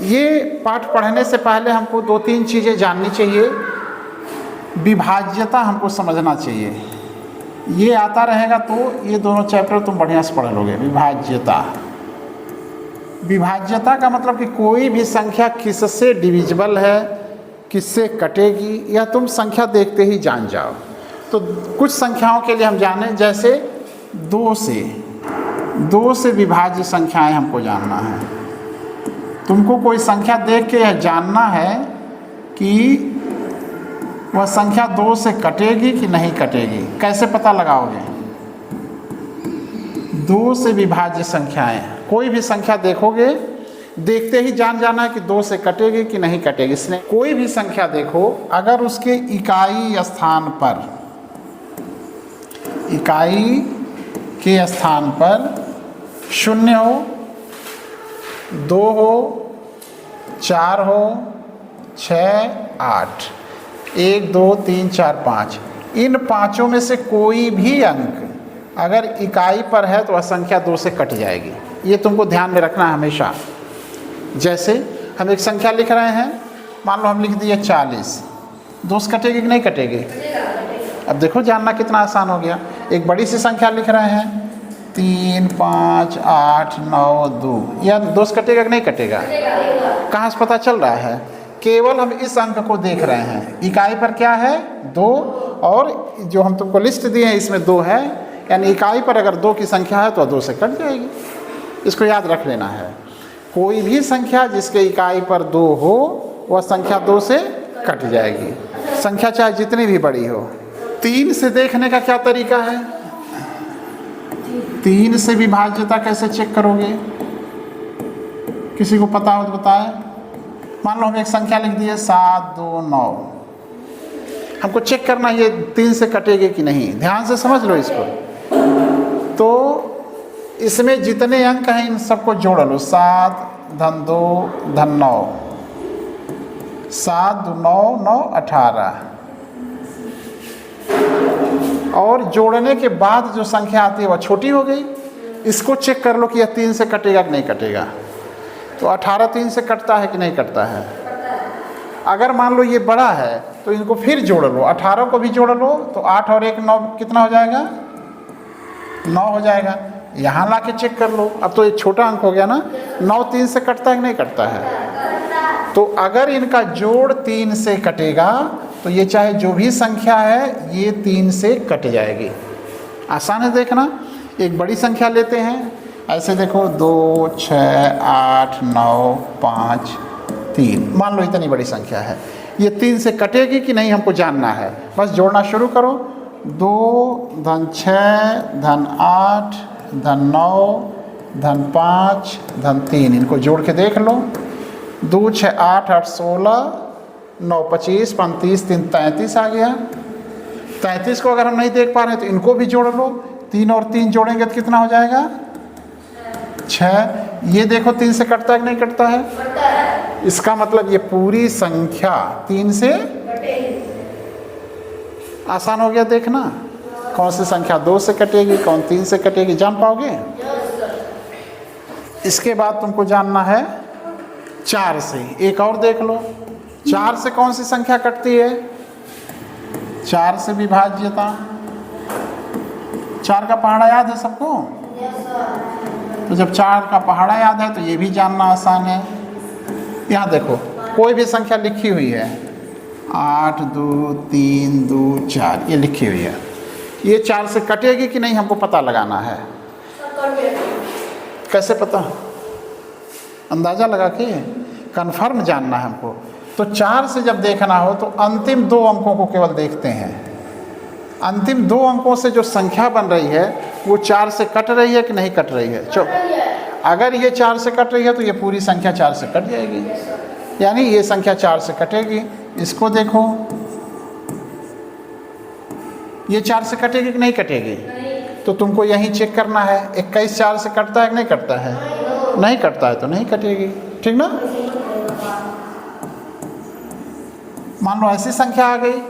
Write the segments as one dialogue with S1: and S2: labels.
S1: ये पाठ पढ़ने से पहले हमको 2-3 चीज़ें जाननी चाहिए। विभाज्यता हमको समझना चाहिए। ये आता रहेगा तो ये दोनों चैप्टर तुम बढ़िया से पढ़ लोगे। विभाज्यता, विभाज्यता का मतलब कि कोई भी संख्या किससे डिविजिबल है, किससे कटेगी, या तुम संख्या देखते ही जान जाओ। तो कुछ संख्याओं के लिए हम जाने, जैसे 2 से विभाज्य संख्याएं हमको जानना है। तुमको कोई संख्या देख के यह जानना है कि वह संख्या 2 से कटेगी कि नहीं कटेगी। कैसे पता लगाओगे? 2 से विभाज्य संख्याएं, कोई भी संख्या देखोगे, देखते ही जान जाना है कि 2 से कटेगी कि नहीं कटेगी। इसलिए कोई भी संख्या देखो, अगर उसके इकाई स्थान पर, इकाई के स्थान पर 0 हो, 2 हो, 4 हो, 6, 8, 1, 2, 3, 4, 5, इन पाँचों में से कोई भी अंक अगर इकाई पर है तो वह संख्या 2 से कट जाएगी। ये तुमको ध्यान में रखना है हमेशा। जैसे हम एक संख्या लिख रहे हैं, मान लो हम लिख दिए 40, 2 से कटेगी कि नहीं कटेगी? अब देखो जानना कितना आसान हो गया। एक बड़ी सी संख्या लिख रहे हैं 3, 5, 8, 9, 2, यह 2 से कटेगा कि नहीं कटेगा? कहाँ से पता चल रहा है? केवल हम इस अंक को देख रहे हैं। इकाई पर क्या है? 2, और जो हम तुमको लिस्ट दिए हैं इसमें 2 है, यानी इकाई पर अगर 2 की संख्या है तो 2 से कट जाएगी। इसको याद रख लेना है। कोई भी संख्या जिसके इकाई पर 2 हो वह संख्या 2 से कट जाएगी, संख्या चाहे जितनी भी बड़ी हो। 3 से देखने का क्या तरीका है? 3 से विभाज्यता कैसे चेक करोगे? किसी को पता हो तो बताए। मान लो हम एक संख्या लिख दिए 7, 2, 9, हमको चेक करना ये 3 से कटेगी कि नहीं। ध्यान से समझ लो इसको। तो इसमें जितने अंक हैं इन सबको जोड़ लो। 7 धन 2 धन 9, 7 2 9 9 18, और जोड़ने के बाद जो संख्या आती है वह छोटी हो गई। इसको चेक कर लो कि यह 3 से कटेगा कि नहीं कटेगा। तो 18 3 से कटता है कि नहीं कटता है? अगर मान लो ये बड़ा है तो इनको फिर जोड़ लो, 18 को भी जोड़ लो, तो 8 और 1 9, कितना हो जाएगा? 9 हो जाएगा। यहाँ ला के चेक कर लो। अब तो एक छोटा अंक हो गया ना। 9 3 से कटता है कि नहीं कटता है? तो अगर इनका जोड़ 3 से कटेगा तो ये चाहे जो भी संख्या है ये 3 से कट जाएगी। आसान है देखना। एक बड़ी संख्या लेते हैं, ऐसे देखो 2, 6, 8, 9, 5, 3, मान लो इतनी बड़ी संख्या है। ये 3 से कटेगी कि नहीं हमको जानना है। बस जोड़ना शुरू करो। 2 धन 6 धन 8 धन 9 धन 5 धन 3, इनको जोड़ के देख लो। 2 6 8 8 16, 9 25, 35, 3 33 आ गया। 33 को अगर हम नहीं देख पा रहे तो इनको भी जोड़ लो। 3 और 3 जोड़ेंगे तो कितना हो जाएगा? 6। ये देखो 3 से कटता है कि नहीं कटता है? इसका मतलब ये पूरी संख्या 3 से आसान हो गया देखना। कौन सी संख्या 2 से कटेगी, कौन 3 से कटेगी, जान पाओगे। इसके बाद तुमको जानना है 4 से। एक और देख लो, 4 से कौन सी संख्या कटती है? 4 से विभाज्यता। 4 का पहाड़ा याद है सबको? तो जब 4 का पहाड़ा याद है तो ये भी जानना आसान है। यहाँ देखो कोई भी संख्या लिखी हुई है, 8 2 3 2 4, ये लिखी हुई है। ये 4 से कटेगी कि नहीं हमको पता लगाना है। कैसे पता? अंदाज़ा लगा के कन्फर्म जानना है हमको। तो 4 से जब देखना हो तो अंतिम 2 अंकों को केवल देखते हैं। अंतिम 2 अंकों से जो संख्या बन रही है वो 4 से कट रही है कि नहीं कट रही है। चलो, अगर ये 4 से कट रही है तो ये पूरी संख्या 4 से कट जाएगी, यानी ये संख्या 4 से कटेगी। इसको देखो, ये 4 से कटेगी कि नहीं कटेगी? तो तुमको यही चेक करना है। 21 4 से कटता है कि नहीं कटता है? नहीं कटता है तो नहीं कटेगी, ठीक ना। मान लो ऐसी संख्या आ गई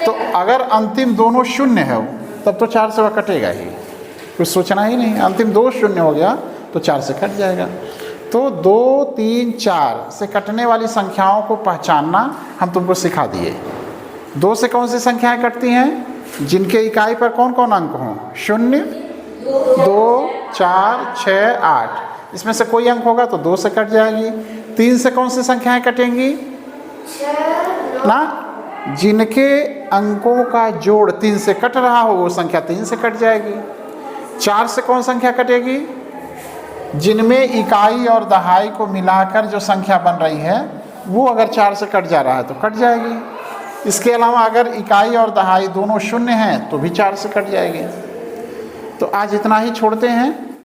S1: तो अगर अंतिम दोनों शून्य है तब तो 4 से वह कटेगा ही, कुछ सोचना ही नहीं। अंतिम 2 शून्य हो गया तो 4 से कट जाएगा। तो 2, 3, 4 से कटने वाली संख्याओं को पहचानना हम तुमको सिखा दिए। 2 से कौन सी संख्याएं कटती हैं? जिनके इकाई पर कौन कौन अंक हों? 0, 2, 4, 6, 8। इसमें से कोई अंक होगा तो 2 से कट जाएगी। 3 से कौन सी संख्याएं कटेंगी? ना, जिनके अंकों का जोड़ 3 से कट रहा हो वो संख्या 3 से कट जाएगी। 4 से कौन संख्या कटेगी? जिनमें इकाई और दहाई को मिलाकर जो संख्या बन रही है वो अगर 4 से कट जा रहा है तो कट जाएगी। इसके अलावा अगर इकाई और दहाई दोनों 0 हैं तो भी 4 से कट जाएगी। तो आज इतना ही छोड़ते हैं।